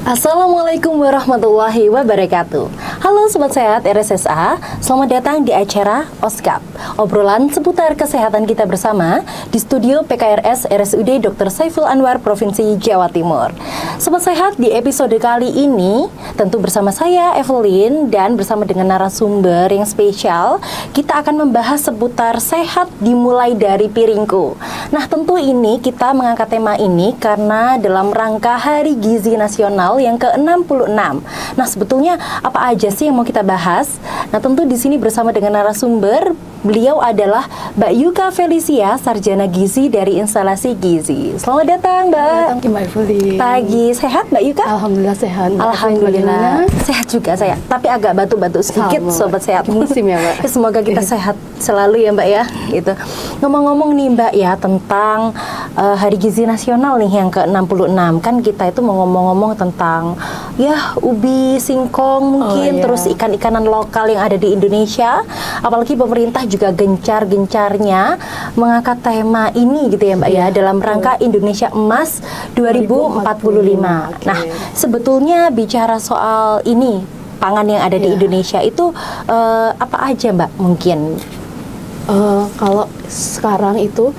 Assalamualaikum warahmatullahi wabarakatuh. Halo Sobat Sehat RSSA, selamat datang di acara OSKAP, obrolan seputar kesehatan kita bersama di studio PKRS RSUD Dr. Saiful Anwar Provinsi Jawa Timur. Sobat Sehat, di episode kali ini tentu bersama saya Evelyn dan bersama dengan narasumber yang spesial, kita akan membahas seputar sehat dimulai dari piringku. Nah, tentu ini kita mengangkat tema ini karena dalam rangka Hari Gizi Nasional yang ke-66. Nah, sebetulnya apa aja sih yang mau kita bahas? Nah, tentu di sini bersama dengan narasumber, beliau adalah Mbak Yuka Felicia, Sarjana Gizi dari Instalasi Gizi. Selamat datang, Mbak. Selamat datang, Mbak Evelyn. Pagi, sehat Mbak Yuka? Alhamdulillah sehat. Alhamdulillah. Sehat juga saya, tapi agak batuk-batuk sedikit, Sobat Sehat. Musim ya, Mbak. Semoga kita sehat selalu ya, Mbak ya. Gitu. Ngomong-ngomong nih, Mbak ya, tentang Hari Gizi Nasional nih yang ke-66. Kan kita itu mau ngomong-ngomong tentang ya ubi, singkong mungkin, terus ikan-ikanan lokal yang ada di Indonesia. Apalagi pemerintah juga gencar-gencarnya mengangkat tema ini gitu ya, Mbak ya, dalam rangka Indonesia Emas 2045. Nah, sebetulnya bicara soal ini, pangan yang ada di Indonesia itu apa aja, Mbak, mungkin? Kalau sekarang itu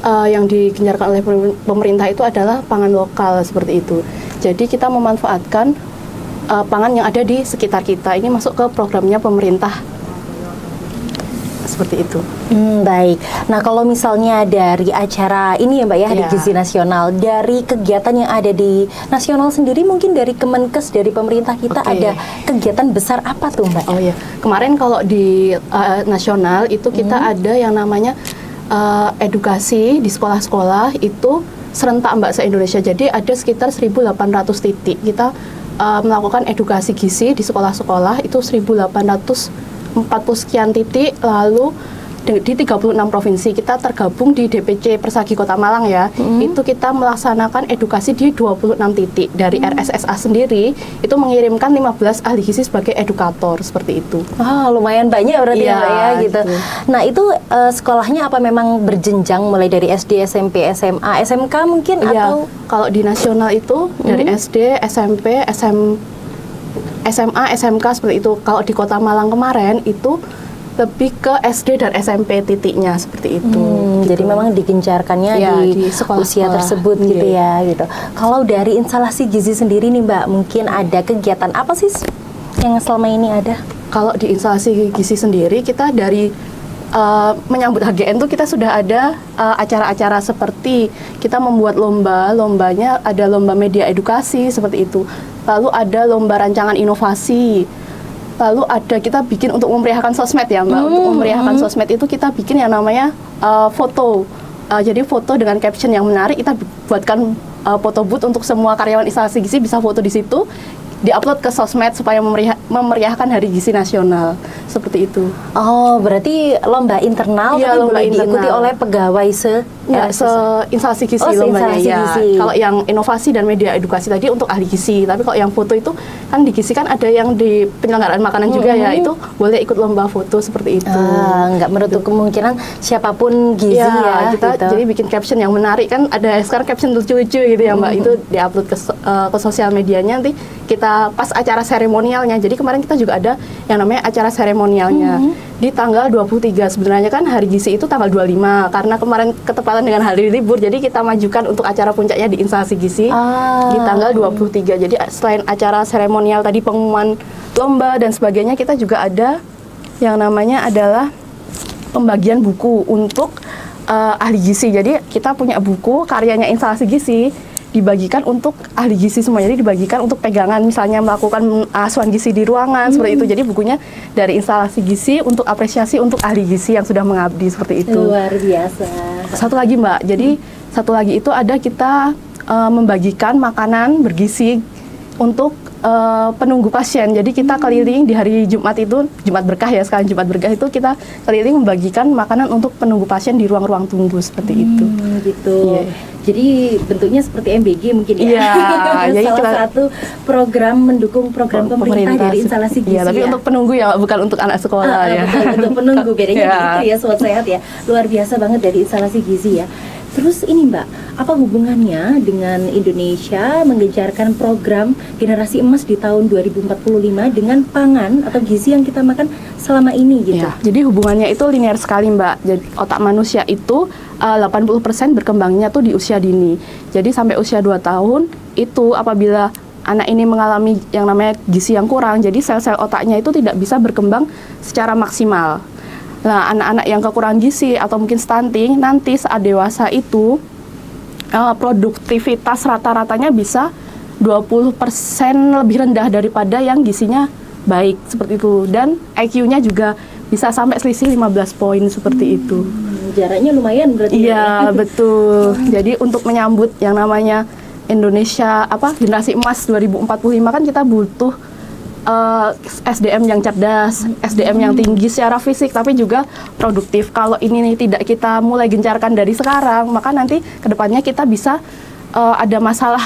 yang digencarkan oleh pemerintah itu adalah pangan lokal seperti itu. Jadi kita memanfaatkan pangan yang ada di sekitar kita. Ini masuk ke programnya pemerintah. Seperti itu. Baik. Nah, kalau misalnya dari acara ini ya, Mbak ya, Hari Gizi Nasional, dari kegiatan yang ada di nasional sendiri, mungkin dari Kemenkes, dari pemerintah kita ada kegiatan besar apa tuh, Mbak? Oh iya, kemarin kalau di nasional itu kita ada yang namanya edukasi di sekolah-sekolah itu serentak, Mbak, se-Indonesia. Jadi ada sekitar 1.800 titik. Kita melakukan edukasi gizi di sekolah-sekolah itu 1.840 sekian titik, lalu di 36 provinsi. Kita tergabung di DPC Persagi Kota Malang ya. Itu kita melaksanakan edukasi di 26 titik. Dari RSSA sendiri itu mengirimkan 15 ahli gizi sebagai edukator, seperti itu. Lumayan banyak berarti ya, Mbak ya, gitu. Nah, itu sekolahnya apa memang berjenjang mulai dari SD, SMP, SMA, SMK mungkin atau? Kalau di nasional itu dari SD, SMP, SMA, SMK seperti itu. Kalau di Kota Malang kemarin itu lebih ke SD dan SMP titiknya seperti itu. Gitu. Jadi memang digencarkannya di usia tersebut gitu ya, gitu. Kalau dari instalasi gizi sendiri nih, Mbak, mungkin ada kegiatan apa sih yang selama ini ada? Kalau di instalasi gizi sendiri kita dari menyambut HGN tuh kita sudah ada acara-acara seperti kita membuat lombanya ada lomba media edukasi seperti itu. Lalu ada lomba rancangan inovasi. Lalu ada kita bikin untuk memeriahkan sosmed ya, Mbak. Untuk memeriahkan sosmed itu kita bikin yang namanya foto. Jadi foto dengan caption yang menarik, kita buatkan foto booth untuk semua karyawan instalasi gizi bisa foto di situ, diupload ke sosmed supaya memeriahkan Hari Gizi Nasional. Seperti itu. Oh, berarti lomba internal tapi lomba boleh diikuti oleh pegawai instalasi gizi lombanya ya. Kalau yang inovasi dan media edukasi tadi untuk ahli gizi, tapi kalau yang foto itu kan di gizi kan ada yang di penyelenggaraan makanan juga ya, itu boleh ikut lomba foto seperti itu. Nggak menutup kemungkinan siapapun gizi ya kita gitu. Jadi bikin caption yang menarik, kan ada sekarang caption lucu-lucu gitu ya, Mbak. Itu diupload ke sosial medianya, nanti kita pas acara seremonialnya. Jadi kemarin kita juga ada yang namanya acara seremonialnya di tanggal 23. Sebenarnya kan Hari Gizi itu tanggal 25, karena kemarin ketepatan dengan hari libur, jadi kita majukan untuk acara puncaknya di instalasi gizi di tanggal 23. Jadi selain acara seremonial tadi, pengumuman lomba dan sebagainya, kita juga ada yang namanya adalah pembagian buku untuk ahli gizi. Jadi kita punya buku karyanya instalasi gizi, dibagikan untuk ahli gizi semua. Jadi dibagikan untuk pegangan, misalnya melakukan asuhan gizi di ruangan seperti itu. Jadi bukunya dari instalasi gizi untuk apresiasi untuk ahli gizi yang sudah mengabdi seperti itu. Luar biasa. Satu lagi, Mbak. Jadi satu lagi itu ada kita membagikan makanan bergizi untuk penunggu pasien. Jadi kita keliling di hari Jumat itu, Jumat Berkah ya, sekarang Jumat Berkah itu kita keliling membagikan makanan untuk penunggu pasien di ruang-ruang tunggu seperti itu. Gitu. Jadi bentuknya seperti MBG mungkin ya. Jadi salah satu program mendukung program pemerintah dari instalasi gizi. Tapi untuk penunggu ya, bukan untuk anak sekolah ya. Betul, untuk penunggu bedanya gitu ya, Sobat Sehat ya. Luar biasa banget dari instalasi gizi ya. Terus ini Mbak, apa hubungannya dengan Indonesia mengejarkan program generasi emas di tahun 2045 dengan pangan atau gizi yang kita makan selama ini gitu? Ya, jadi hubungannya itu linear sekali Mbak. Jadi otak manusia itu 80% berkembangnya tuh di usia dini. Jadi sampai usia 2 tahun itu apabila anak ini mengalami yang namanya gizi yang kurang, jadi sel-sel otaknya itu tidak bisa berkembang secara maksimal. Nah, anak-anak yang kekurangan gizi atau mungkin stunting, nanti saat dewasa itu produktivitas rata-ratanya bisa 20% lebih rendah daripada yang gizinya baik, seperti itu. Dan IQ-nya juga bisa sampai selisih 15 poin seperti itu. Jaraknya lumayan berarti. Iya, betul. Jadi untuk menyambut yang namanya Indonesia generasi emas 2045 kan kita butuh SDM yang cerdas, SDM yang tinggi secara fisik tapi juga produktif. Kalau ini tidak kita mulai gencarkan dari sekarang, maka nanti kedepannya kita bisa ada masalah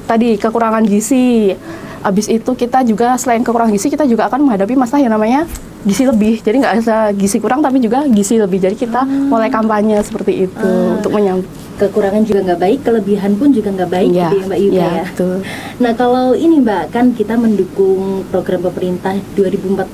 tadi kekurangan gizi. Habis itu kita juga selain kekurangan gizi kita juga akan menghadapi masalah yang namanya gizi lebih. Jadi nggak bisa gizi kurang tapi juga gizi lebih. Jadi kita mulai kampanye seperti itu untuk menyambut. Kekurangan juga nggak baik, kelebihan pun juga nggak baik gitu ya Mbak Yuka ya. Betul. Nah kalau ini Mbak, kan kita mendukung program pemerintah 2045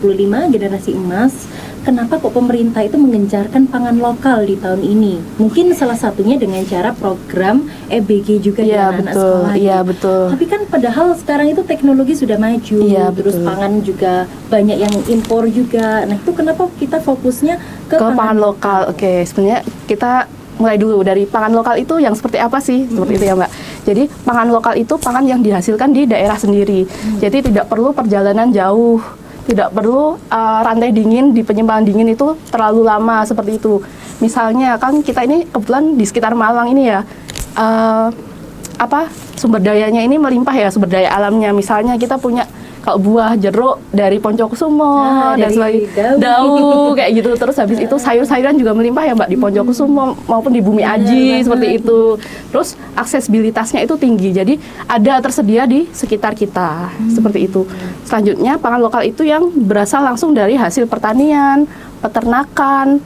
generasi emas. Kenapa kok pemerintah itu mengencarkan pangan lokal di tahun ini? Mungkin salah satunya dengan cara program EBG juga dengan anak sekolah. Iya betul. Tapi kan padahal sekarang itu teknologi sudah maju, terus pangan juga banyak yang impor juga. Nah itu kenapa kita fokusnya ke pangan lokal? Oke, sebenarnya kita mulai dulu dari pangan lokal itu yang seperti apa sih? Seperti itu ya Mbak. Jadi pangan lokal itu pangan yang dihasilkan di daerah sendiri. Jadi tidak perlu perjalanan jauh, tidak perlu rantai dingin di penyimpangan dingin itu terlalu lama seperti itu. Misalnya kan kita ini kebetulan di sekitar Malang ini ya, sumber dayanya ini melimpah ya, sumber daya alamnya. Misalnya kita punya kalau buah jeruk dari Poncokusumo dan sebagainya, daun kayak gitu. Terus habis itu sayur-sayuran juga melimpah ya Mbak di Poncokusumo maupun di Bumi Aji seperti itu. Terus aksesibilitasnya itu tinggi, jadi ada tersedia di sekitar kita seperti itu. Selanjutnya pangan lokal itu yang berasal langsung dari hasil pertanian, peternakan,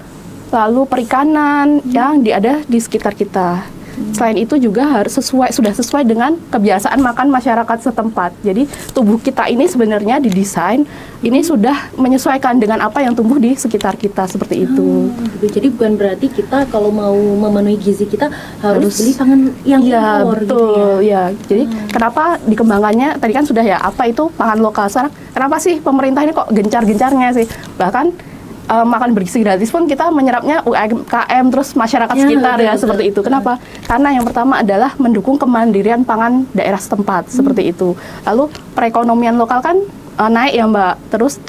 lalu perikanan yang ada di sekitar kita. Selain itu juga harus sudah sesuai dengan kebiasaan makan masyarakat setempat. Jadi tubuh kita ini sebenarnya didesain ini sudah menyesuaikan dengan apa yang tumbuh di sekitar kita seperti itu. Jadi bukan berarti kita kalau mau memenuhi gizi kita harus beli pangan yang impor betul, gitu ya. Jadi kenapa dikembangkannya tadi kan sudah ya apa itu pangan lokal. Sekarang kenapa sih pemerintah ini kok gencar-gencarnya sih? Bahkan makan bergizi gratis pun kita menyerapnya UMKM terus masyarakat sekitar ya seperti itu. Kenapa? Karena yang pertama adalah mendukung kemandirian pangan daerah setempat seperti itu. Lalu perekonomian lokal kan naik ya Mbak. Terus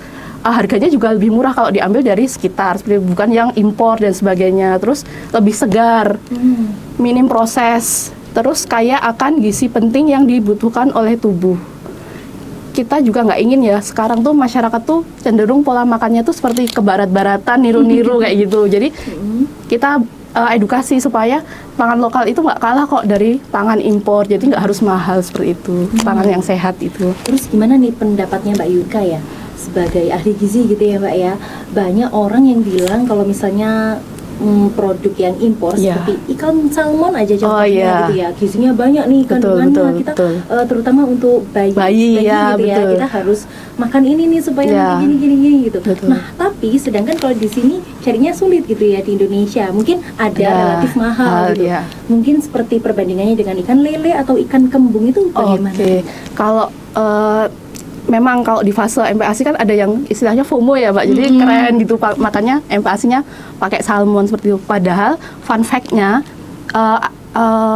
harganya juga lebih murah kalau diambil dari sekitar, seperti bukan yang impor dan sebagainya. Terus lebih segar, minim proses. Terus kaya akan gizi penting yang dibutuhkan oleh tubuh. Kita juga nggak ingin ya sekarang tuh masyarakat tuh cenderung pola makannya tuh seperti ke barat-baratan, niru-niru kayak gitu. Jadi kita edukasi supaya pangan lokal itu nggak kalah kok dari pangan impor. Jadi nggak harus mahal seperti itu, pangan yang sehat itu. Terus gimana nih pendapatnya Mbak Yuka ya sebagai ahli gizi gitu ya Mbak ya? Banyak orang yang bilang kalau misalnya produk yang impor seperti ikan salmon aja contohnya gitu ya, gizinya banyak nih kandungannya kita terutama untuk bayi ya, gitu ya, kita harus makan ini nih supaya gini gitu. Nah tapi sedangkan kalau di sini carinya sulit gitu ya di Indonesia, mungkin ada relatif mahal gitu. Mungkin seperti perbandingannya dengan ikan lele atau ikan kembung itu bagaimana? Kalau memang kalau di fase MPASI kan ada yang istilahnya FOMO ya Mbak, jadi keren gitu, makanya MPASI-nya pakai salmon seperti itu. Padahal fun fact-nya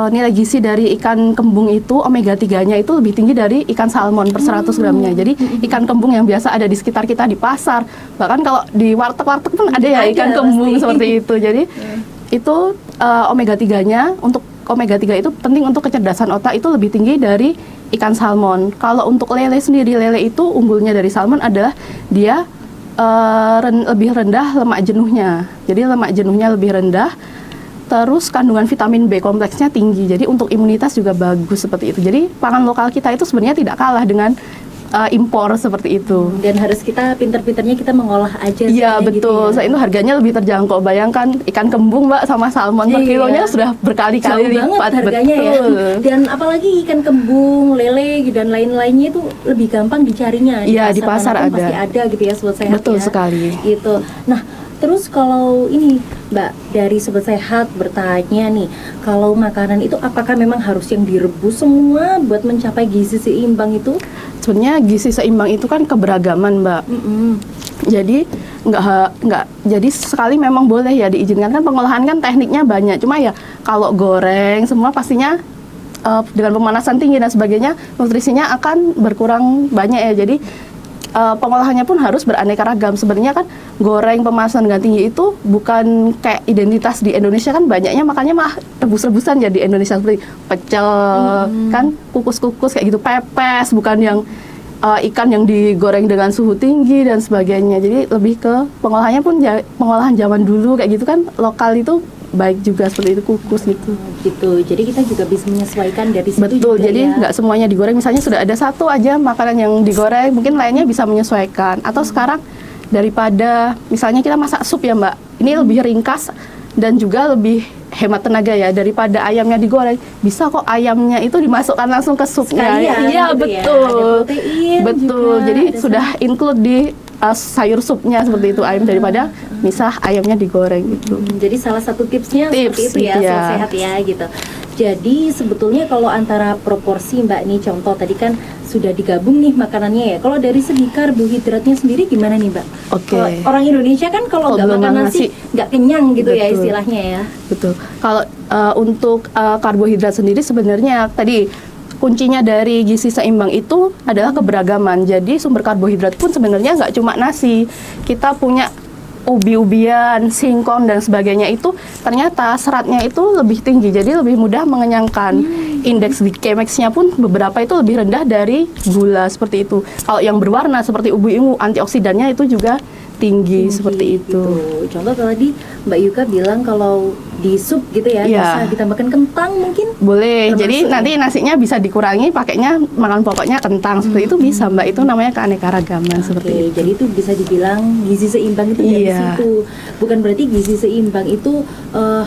nilai gizi dari ikan kembung itu omega 3-nya itu lebih tinggi dari ikan salmon per 100 gramnya. Jadi ikan kembung yang biasa ada di sekitar kita di pasar, bahkan kalau di warteg-warteg pun ada ya ikan kembung seperti itu. Jadi itu omega 3-nya, untuk omega 3 itu penting untuk kecerdasan otak, itu lebih tinggi dari ikan salmon. Kalau untuk lele sendiri, lele itu unggulnya dari salmon adalah dia lebih rendah lemak jenuhnya. Jadi lemak jenuhnya lebih rendah, terus kandungan vitamin B kompleksnya tinggi. Jadi untuk imunitas juga bagus seperti itu. Jadi pangan lokal kita itu sebenarnya tidak kalah dengan impor seperti itu. Dan harus kita pinter-pinternya kita mengolah aja. Iya sebenarnya betul, gitu ya. Selain itu harganya lebih terjangkau. Bayangkan ikan kembung Mbak sama salmon per Iya. kilonya sudah Jauh berkali-kali banget lipat. harganya Betul. ya. Dan apalagi ikan kembung, lele dan lain-lainnya itu lebih gampang dicarinya. Iya, di pasar manapun ada. pasti ada gitu ya Sobat Sehat. Betul ya. sekali. Gitu. Nah, terus kalau ini Mbak dari Sobat Sehat bertanya nih, kalau makanan itu apakah memang harus yang direbus semua buat mencapai gizi seimbang itu? Sebenarnya gizi seimbang itu kan keberagaman Mbak. Jadi nggak jadi sekali memang boleh ya diizinkan, kan pengolahan kan tekniknya banyak. Cuma ya kalau goreng semua pastinya dengan pemanasan tinggi dan sebagainya nutrisinya akan berkurang banyak ya. Jadi pengolahannya pun harus beraneka ragam. Sebenarnya kan goreng pemanasan dengan tinggi itu bukan kayak identitas di Indonesia, kan banyaknya makanya mah rebus-rebusan ya di Indonesia, seperti pecel kan, kukus-kukus kayak gitu, pepes, bukan yang ikan yang digoreng dengan suhu tinggi dan sebagainya. Jadi lebih ke pengolahannya pun pengolahan zaman dulu kayak gitu kan, lokal itu baik juga seperti itu, kukus gitu. Gitu. Jadi kita juga bisa menyesuaikan dari situ. Betul, juga jadi ya. nggak semuanya digoreng. Misalnya sudah ada satu aja makanan yang digoreng, mungkin lainnya bisa menyesuaikan. Atau sekarang daripada misalnya kita masak sup ya Mbak, ini lebih ringkas dan juga lebih hemat tenaga ya, daripada ayamnya digoreng. Bisa kok ayamnya itu dimasukkan langsung ke supnya. Sekalian Iya gitu ya. betul, Ada protein betul. juga, Jadi ada sudah include di sayur supnya seperti itu ayam, daripada misah ayamnya digoreng gitu. Jadi salah satu tipsnya Tips, seperti itu ya, iya. Sobat Sehat ya gitu. Jadi sebetulnya kalau antara proporsi Mbak nih, contoh tadi kan sudah digabung nih makanannya ya. Kalau dari segi karbohidratnya sendiri gimana nih Mbak? Oke. Kalau orang Indonesia kan kalau nggak belum makan makan nasi nasi, nggak kenyang gitu ya betul. istilahnya ya. Betul. Kalau untuk karbohidrat sendiri sebenarnya tadi kuncinya dari gizi seimbang itu adalah keberagaman. Jadi sumber karbohidrat pun sebenarnya nggak cuma nasi. Kita punya ubi-ubian, singkong dan sebagainya, itu ternyata seratnya itu lebih tinggi, jadi lebih mudah mengenyangkan. Indeks glikemiknya pun beberapa itu lebih rendah dari gula seperti itu. Kalau yang berwarna seperti ubi ungu, antioksidannya itu juga tinggi seperti itu. Gitu. Contoh tadi Mbak Yuka bilang kalau di sup gitu ya, Iya. bisa ditambahkan kentang mungkin. Boleh, jadi Termasuk nanti nasinya bisa dikurangi pakainya makan pokoknya kentang, seperti itu bisa Mbak, itu namanya keanekaragaman seperti Oke, itu. jadi itu bisa dibilang gizi seimbang itu dari Iya. situ. Bukan berarti gizi seimbang itu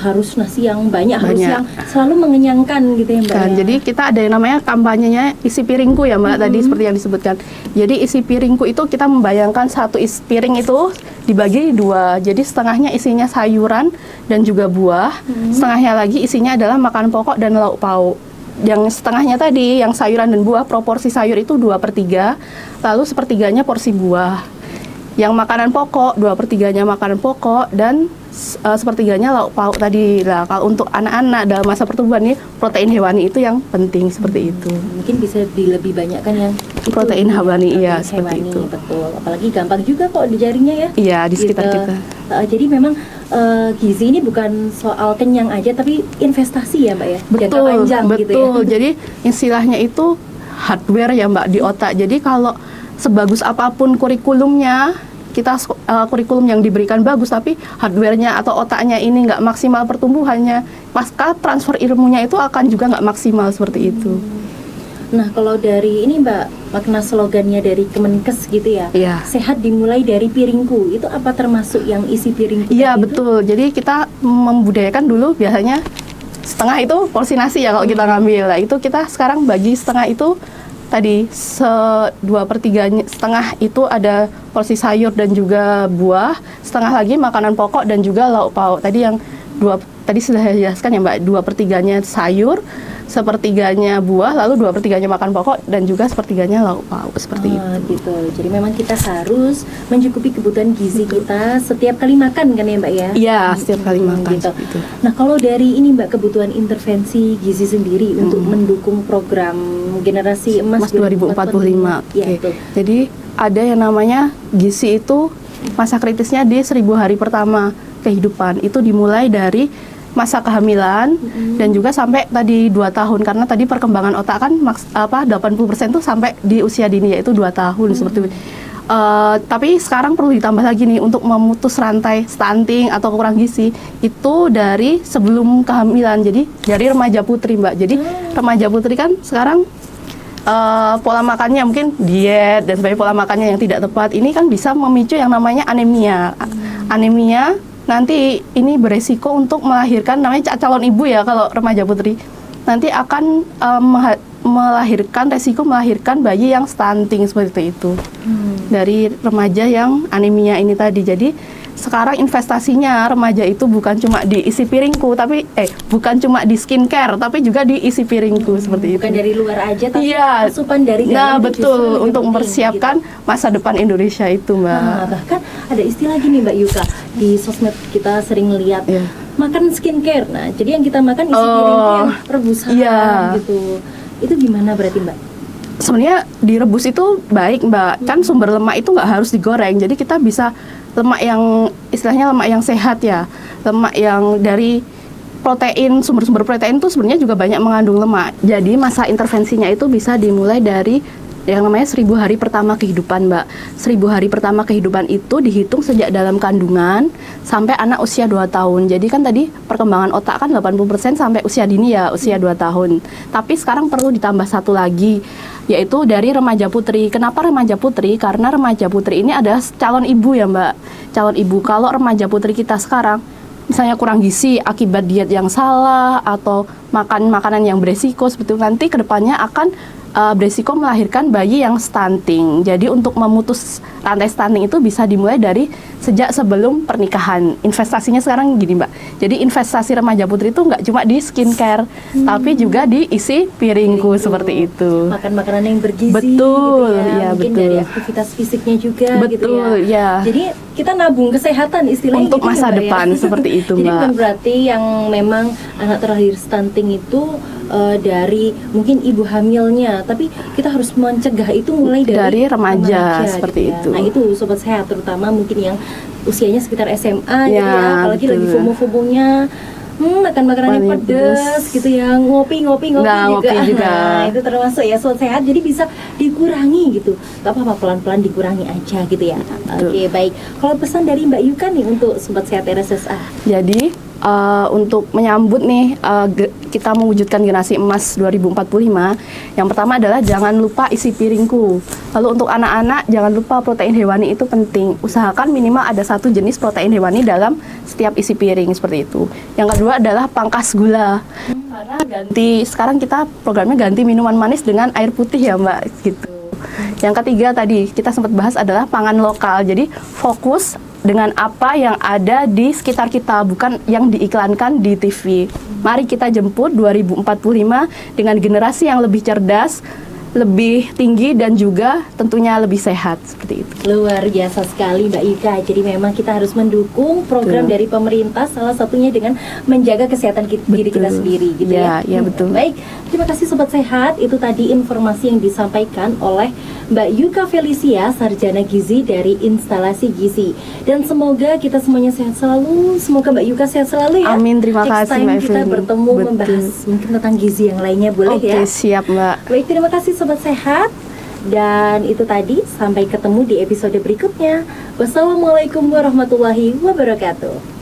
harus nasi yang banyak, harus Banyak. yang selalu mengenyangkan gitu ya Mbak. Kan, ya? jadi kita ada yang namanya kampanyenya isi piringku ya Mbak, tadi seperti yang disebutkan. Jadi isi piringku itu kita membayangkan satu piring itu dibagi dua, jadi setengahnya isinya sayuran dan juga buah, setengahnya lagi isinya adalah makanan pokok dan lauk pauk. Yang setengahnya tadi, yang sayuran dan buah, proporsi sayur itu 2/3, lalu sepertiganya porsi buah. Yang makanan pokok, 2/3-nya makanan pokok, dan sepertiganya lauk pauk tadi. Nah, kalau untuk anak-anak dalam masa pertumbuhan ini, protein hewani itu yang penting seperti itu. Mungkin bisa dilebih banyakkan yang itu, Protein hewani, iya, protein seperti hewani, itu. betul. Apalagi gampang juga kok dicarinya ya. Iya, di sekitar Gitu. kita. Jadi memang gizi ini bukan soal kenyang aja, tapi investasi ya Mbak ya, jangka Betul, panjang gitu ya. betul. Jadi istilahnya itu hardware ya Mbak di otak. Jadi kalau sebagus apapun kurikulumnya, kita kurikulum yang diberikan bagus, tapi hardware-nya atau otaknya ini nggak maksimal pertumbuhannya, pasca transfer ilmunya itu akan juga nggak maksimal seperti itu. Nah, kalau dari ini Mbak, makna slogannya dari Kemenkes gitu ya, Iya. sehat dimulai dari piringku, itu apa termasuk yang isi piringku? Iya tadi itu? betul. Jadi kita membudayakan dulu biasanya setengah itu porsi nasi ya kalau kita ngambil. Nah, itu kita sekarang bagi setengah itu tadi 2/3 setengah itu ada porsi sayur dan juga buah, setengah lagi makanan pokok dan juga lauk pauk. Tadi yang tadi sudah saya jelaskan ya Mbak, 2/3-nya sayur, sepertiganya buah, lalu 2/3-nya makan pokok, dan juga sepertiganya lauk pauk seperti itu. Gitu. Jadi memang kita harus mencukupi kebutuhan gizi kita setiap kali makan kan ya Mbak ya? Iya, setiap kali makan Gitu. seperti itu. Nah, kalau dari ini Mbak, kebutuhan intervensi gizi sendiri untuk mendukung program Generasi Emas Mas 2045. Ya, Oke. betul. Jadi ada yang namanya gizi itu masa kritisnya di 1000 hari pertama kehidupan. Itu dimulai dari masa kehamilan dan juga sampai tadi 2 tahun, karena tadi perkembangan otak kan 80% tuh sampai di usia dini, yaitu 2 tahun seperti itu. Tapi sekarang perlu ditambah lagi nih untuk memutus rantai stunting atau kurang gizi itu dari sebelum kehamilan. Jadi dari remaja putri Mbak. Jadi remaja putri kan sekarang pola makannya mungkin diet dan sebagainya, pola makannya yang tidak tepat, ini kan bisa memicu yang namanya anemia. Anemia nanti ini beresiko untuk melahirkan, namanya calon ibu ya kalau remaja putri, nanti akan resiko melahirkan bayi yang stunting seperti itu dari remaja yang anemia ini tadi. Jadi sekarang investasinya remaja itu bukan cuma di isi piringku, tapi bukan cuma di skincare, tapi juga di isi piringku seperti itu. Bukan dari luar aja, tapi iya, asupan dari dalam. Nah betul, untuk mempersiapkan gitu, masa depan Indonesia itu, Mbak. Bahkan ada istilah gini Mbak Yuka, di sosmed kita sering lihat makan skincare. Nah, jadi yang kita makan isi piring yang rebusan gitu. Itu gimana berarti Mbak? Sebenarnya direbus itu baik, Mbak. Kan sumber lemak itu nggak harus digoreng. Jadi kita bisa lemak yang istilahnya lemak yang sehat ya. Lemak yang dari protein, sumber-sumber protein itu sebenarnya juga banyak mengandung lemak. Jadi masa intervensinya itu bisa dimulai dari yang namanya 1000 hari pertama kehidupan, Mbak. 1000 hari pertama kehidupan itu dihitung sejak dalam kandungan sampai anak usia 2 tahun. Jadi kan tadi perkembangan otak kan 80% sampai usia dini ya, usia 2 tahun. Tapi sekarang perlu ditambah satu lagi, yaitu dari remaja putri. Kenapa remaja putri? Karena remaja putri ini adalah calon ibu ya, Mbak. Calon ibu. Kalau remaja putri kita sekarang misalnya kurang gizi akibat diet yang salah atau makan makanan yang beresiko seperti itu, nanti kedepannya akan beresiko melahirkan bayi yang stunting. Jadi untuk memutus rantai stunting itu bisa dimulai dari sejak sebelum pernikahan. Investasinya sekarang gini, Mbak. Jadi investasi remaja putri itu nggak cuma di skincare, tapi juga di isi piringku seperti itu. Makan makanan yang bergizi. Betul, gitu ya, mungkin betul. dari aktivitas fisiknya juga. Betul, gitu ya. Jadi kita nabung kesehatan istilahnya untuk gitu masa ya, Mbak, depan seperti itu, Mbak. Jadi bukan berarti yang memang anak terlahir stunting itu dari mungkin ibu hamilnya, tapi kita harus mencegah itu mulai dari remaja seperti gitu ya. itu. Nah itu sobat sehat, terutama mungkin yang usianya sekitar SMA gitu Ya, ya, apalagi betul. lagi FOMO-FOMOnya makan makanan yang pedas gitu ya, ngopi Nah, juga. ngopi juga. Nah, itu termasuk ya sobat sehat, jadi bisa dikurangi gitu. Gak apa-apa, pelan-pelan dikurangi aja gitu ya. Oke, baik. Kalau pesan dari Mbak Yuka nih untuk sobat sehat RSSA. Jadi untuk menyambut nih kita mewujudkan generasi emas 2045, yang pertama adalah jangan lupa isi piringku. Lalu untuk anak-anak jangan lupa protein hewani itu penting. Usahakan minimal ada 1 jenis protein hewani dalam setiap isi piring seperti itu. Yang kedua adalah pangkas gula. Karena sekarang kita programnya ganti minuman manis dengan air putih ya, Mbak, gitu. Yang ketiga tadi kita sempat bahas adalah pangan lokal. Jadi fokus dengan apa yang ada di sekitar kita, bukan yang diiklankan di TV. Mari kita jemput 2045 dengan generasi yang lebih cerdas, lebih tinggi, dan juga tentunya lebih sehat seperti itu. Luar biasa sekali Mbak Yuka. Jadi memang kita harus mendukung program dari pemerintah, salah satunya dengan menjaga kesehatan diri kita sendiri gitu ya. Ya, betul. Baik, terima kasih Sobat Sehat. Itu tadi informasi yang disampaikan oleh Mbak Yuka Felicia, Sarjana Gizi dari Instalasi Gizi. Dan semoga kita semuanya sehat selalu. Semoga Mbak Yuka sehat selalu ya. Amin, terima kasih Mbak Next time kita Evelyn. bertemu membahas mungkin tentang gizi yang lainnya, boleh ya? Oke, siap Mbak. Baik, terima kasih Sobat Sehat. Dan itu tadi, sampai ketemu di episode berikutnya. Wassalamualaikum warahmatullahi wabarakatuh.